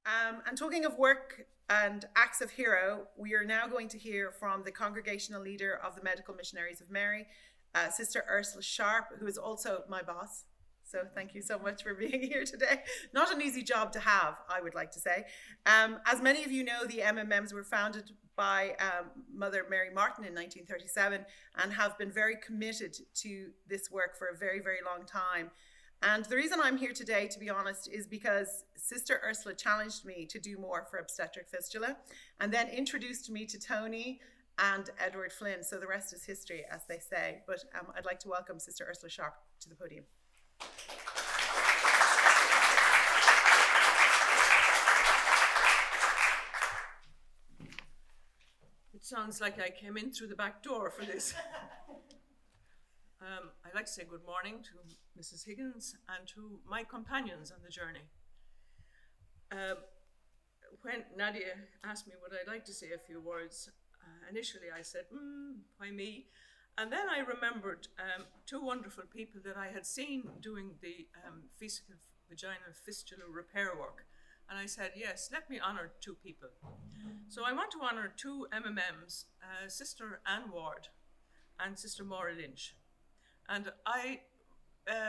And talking of work and acts of hero, we are now going to hear from the congregational leader of the Medical Missionaries of Mary, Sister Ursula Sharpe, who is also my boss. So thank you so much for being here today. Not an easy job to have, I would like to say. As many of you know, the MMMs were founded by Mother Mary Martin in 1937 and have been very committed to this work for a very, very long time. And the reason I'm here today, to be honest, is because Sister Ursula challenged me to do more for obstetric fistula and then introduced me to Tony and Edward Flynn. So the rest is history, as they say. But I'd like to welcome Sister Ursula Sharpe to the podium. It sounds like I came in through the back door for this. I'd like to say good morning to Mrs. Higgins and to my companions on the journey. When Nadia asked me would I like to say a few words, initially I said, why me? And then I remembered two wonderful people that I had seen doing the fecal vaginal fistula repair work. And I said, yes, let me honor two people. So I want to honor two MMMs, Sister Anne Ward and Sister Maura Lynch. And I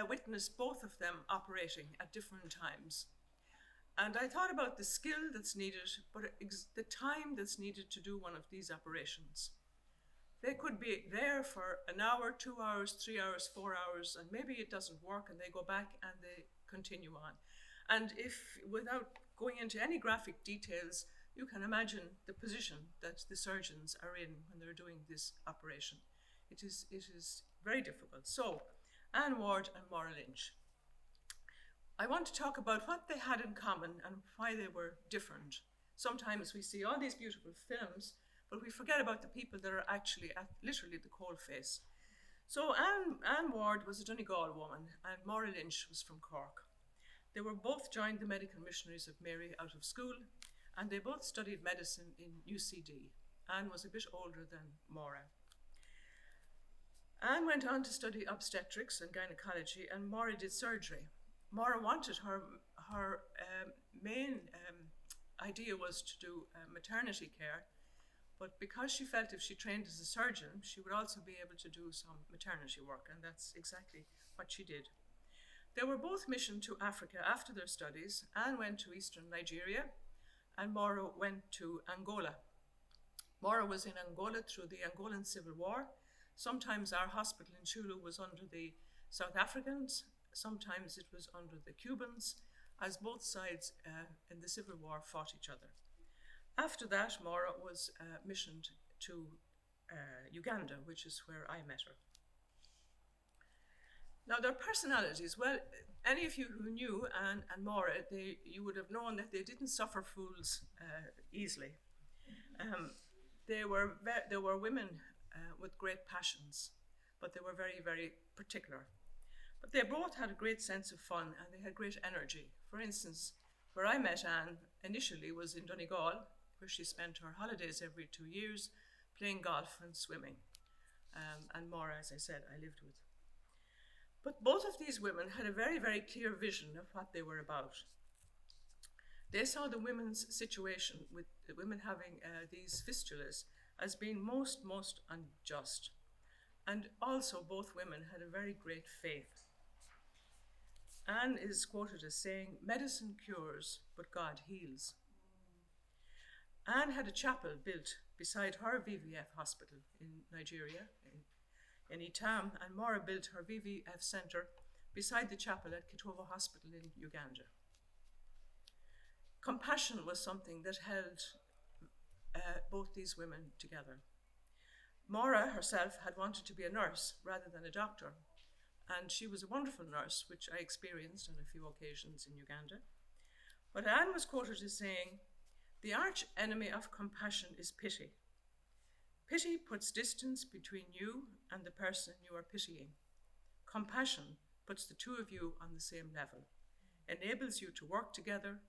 witnessed both of them operating at different times. And I thought about the skill that's needed, but the time that's needed to do one of these operations. They could be there for an hour, 2 hours, 3 hours, 4 hours, and maybe it doesn't work and they go back and they continue on. And if, without going into any graphic details, you can imagine the position that the surgeons are in when they're doing this operation. It is very difficult. So, Anne Ward and Maura Lynch. I want to talk about what they had in common and why they were different. Sometimes we see all these beautiful films, but we forget about the people that are actually at literally the coalface. So Anne Ward was a Donegal woman and Maura Lynch was from Cork. They were both joined the Medical Missionaries of Mary out of school, and they both studied medicine in UCD. Anne was a bit older than Maura. Anne went on to study obstetrics and gynecology, and Maura did surgery. Maura wanted her main idea was to do maternity care, but because she felt if she trained as a surgeon, she would also be able to do some maternity work, and that's exactly what she did. They were both missioned to Africa after their studies. Anne went to eastern Nigeria, and Maura went to Angola. Maura was in Angola through the Angolan Civil War. Sometimes our hospital in Chulu was under the South Africans, sometimes it was under the Cubans, as both sides in the Civil War fought each other. After that, Maura was missioned to Uganda, which is where I met her. Now, their personalities, well, any of you who knew Anne and Maura, you would have known that they didn't suffer fools easily. They were women with great passions, but they were very, very particular. But they both had a great sense of fun and they had great energy. For instance, where I met Anne initially was in Donegal, where she spent her holidays every 2 years playing golf and swimming. And Maura, as I said, I lived with. But both of these women had a very, very clear vision of what they were about. They saw the women's situation with the women having these fistulas as being most unjust. And also both women had a very great faith. Anne is quoted as saying, "Medicine cures, but God heals." Anne had a chapel built beside her VVF hospital in Nigeria, in Itam, and Maura built her VVF centre beside the chapel at Kitovo Hospital in Uganda. Compassion was something that held both these women together. Maura herself had wanted to be a nurse rather than a doctor, and she was a wonderful nurse, which I experienced on a few occasions in Uganda. But Anne was quoted as saying, "The arch enemy of compassion is pity. Pity puts distance between you and the person you are pitying. Compassion puts the two of you on the same level, enables you to work together,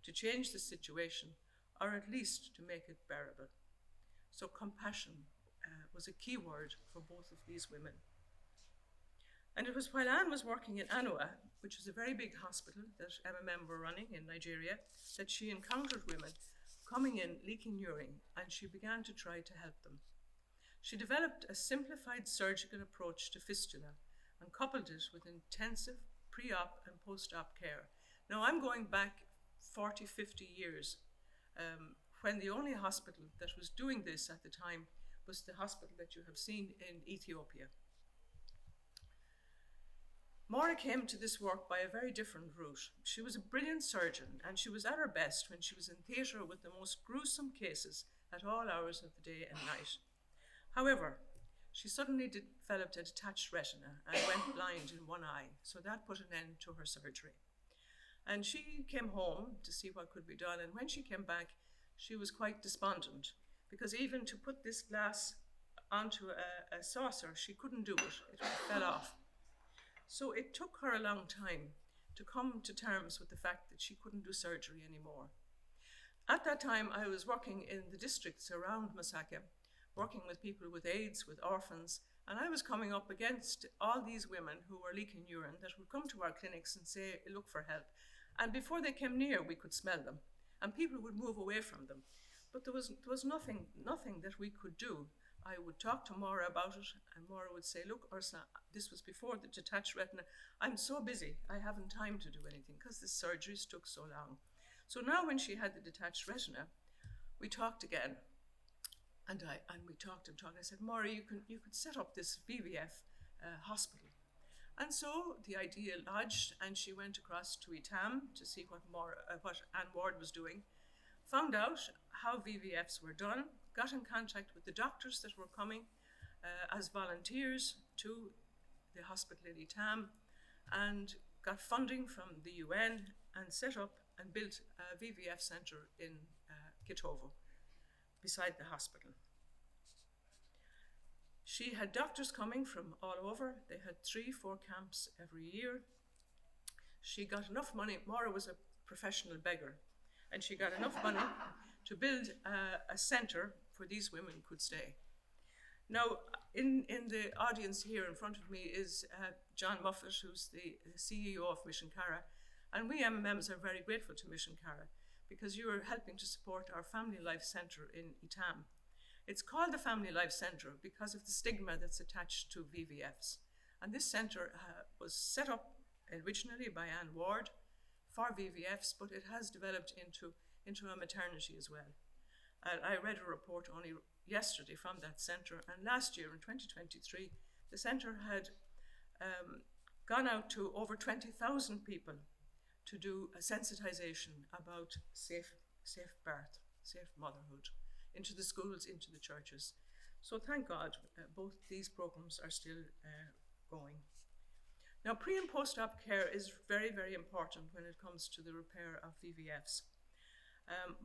to change the situation, or at least to make it bearable." So compassion was a key word for both of these women. And it was while Anne was working in Anua which was a very big hospital that MMM were running in Nigeria, that she encountered women coming in leaking urine, and she began to try to help them. She developed a simplified surgical approach to fistula and coupled it with intensive pre-op and post-op care. Now I'm going back 40, 50 years, when the only hospital that was doing this at the time was the hospital that you have seen in Ethiopia. Maura came to this work by a very different route. She was a brilliant surgeon, and she was at her best when she was in theatre with the most gruesome cases at all hours of the day and night. However, she suddenly developed a detached retina and went blind in one eye, so that put an end to her surgery. And she came home to see what could be done, and when she came back, she was quite despondent, because even to put this glass onto a saucer, she couldn't do it. It fell off. So it took her a long time to come to terms with the fact that she couldn't do surgery anymore. At that time, I was working in the districts around Masaka, working with people with AIDS, with orphans, and I was coming up against all these women who were leaking urine that would come to our clinics and say, look for help. And before they came near, we could smell them, and people would move away from them. But there was nothing that we could do. I would talk to Maura about it, and Maura would say, look, Ursula, this was before the detached retina. I'm so busy, I haven't time to do anything, because the surgeries took so long. So now when she had the detached retina, we talked again. And we talked and talked. I said, Maura, you could set up this VVF hospital. And so the idea lodged, and she went across to Etam to see what Anne Ward was doing, found out how VVFs were done, got in contact with the doctors that were coming as volunteers to the hospital in Etam, and got funding from the UN and set up and built a VVF centre in Kitovo, beside the hospital. She had doctors coming from all over. They had 3-4 camps every year. She got enough money. Maura was a professional beggar, and she got enough money to build a centre where these women could stay. Now, in the audience here in front of me is John Muffet, who's the CEO of Mission Cara, and we MMMs are very grateful to Mission Cara because you are helping to support our Family Life Centre in Etam. It's called the Family Life Centre because of the stigma that's attached to VVFs. And this centre was set up originally by Anne Ward for VVFs, but it has developed into a maternity as well. I read a report only yesterday from that centre, and last year in 2023, the centre had gone out to over 20,000 people to do a sensitization about safe birth, safe motherhood, into the schools, into the churches. So thank God, both these programs are still going. Now, pre and post-op care is very, very important when it comes to the repair of VVFs.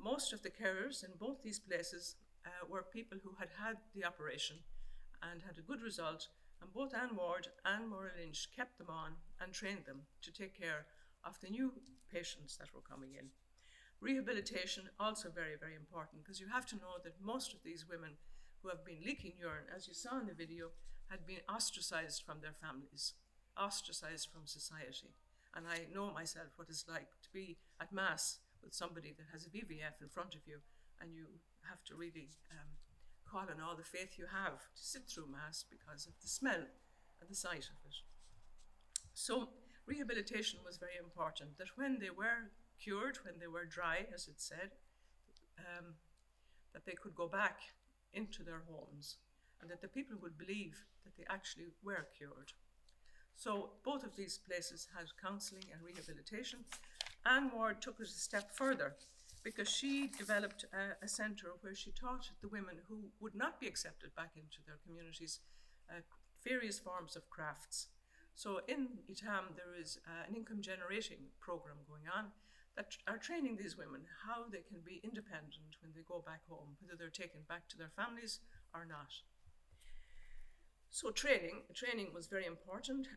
Most of the carers in both these places were people who had had the operation and had a good result, and both Anne Ward and Maura Lynch kept them on and trained them to take care of the new patients that were coming in. Rehabilitation, also very, very important, because you have to know that most of these women who have been leaking urine, as you saw in the video, had been ostracized from their families, ostracized from society. And I know myself what it's like to be at Mass with somebody that has a VVF in front of you, and you have to really call on all the faith you have to sit through Mass because of the smell and the sight of it. So rehabilitation was very important, that when they were cured, when they were dry, as it said, that they could go back into their homes and that the people would believe that they actually were cured. So both of these places had counselling and rehabilitation. Anne Ward took it a step further because she developed a centre where she taught the women who would not be accepted back into their communities various forms of crafts. So in Etam there is an income generating programme going on that are training these women how they can be independent when they go back home, whether they're taken back to their families or not. So training was very important,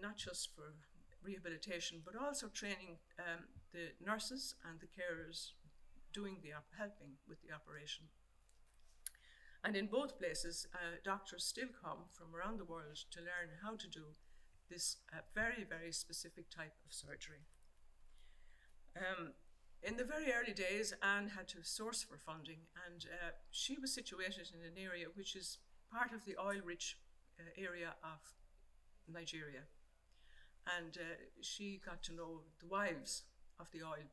not just for rehabilitation, but also training the nurses and the carers doing helping with the operation. And in both places, doctors still come from around the world to learn how to do this very, very specific type of surgery. In the very early days, Anne had to source for funding, and she was situated in an area which is part of the oil-rich area of Nigeria. And she got to know the wives of the oil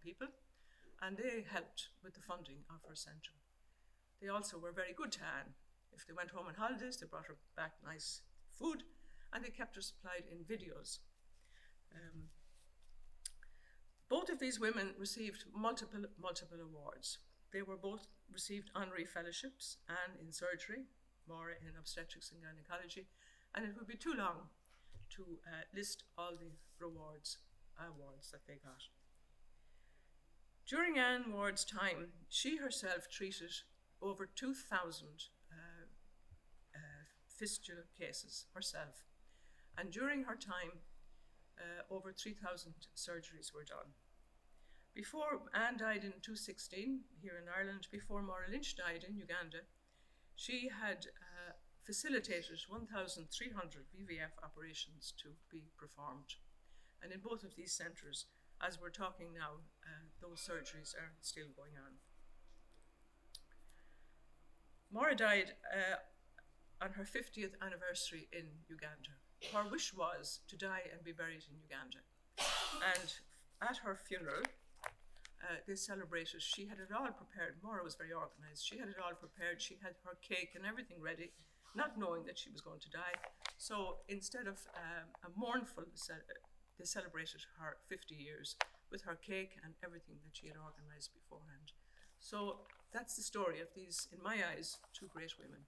people, and they helped with the funding of her centre. They also were very good to Anne. If they went home on holidays, they brought her back nice food, and they kept her supplied in videos. Both of these women received multiple awards. They were both received honorary fellowships, Anne in surgery, Maura in obstetrics and gynecology, and it would be too long to list all the awards that they got. During Anne Ward's time, she herself treated over 2,000 fistula cases herself, and during her time, over 3,000 surgeries were done. Before Anne died in 2016 here in Ireland, before Maura Lynch died in Uganda, she had facilitated 1,300 VVF operations to be performed. And in both of these centres, as we're talking now, those surgeries are still going on. Maura died on her 50th anniversary in Uganda. Her wish was to die and be buried in Uganda. And at her funeral, they celebrated. She had it all prepared. Maura was very organised. She had it all prepared. She had her cake and everything ready, not knowing that she was going to die. So instead of a mournful, they celebrated her 50 years with her cake and everything that she had organised beforehand. So that's the story of these, in my eyes, two great women.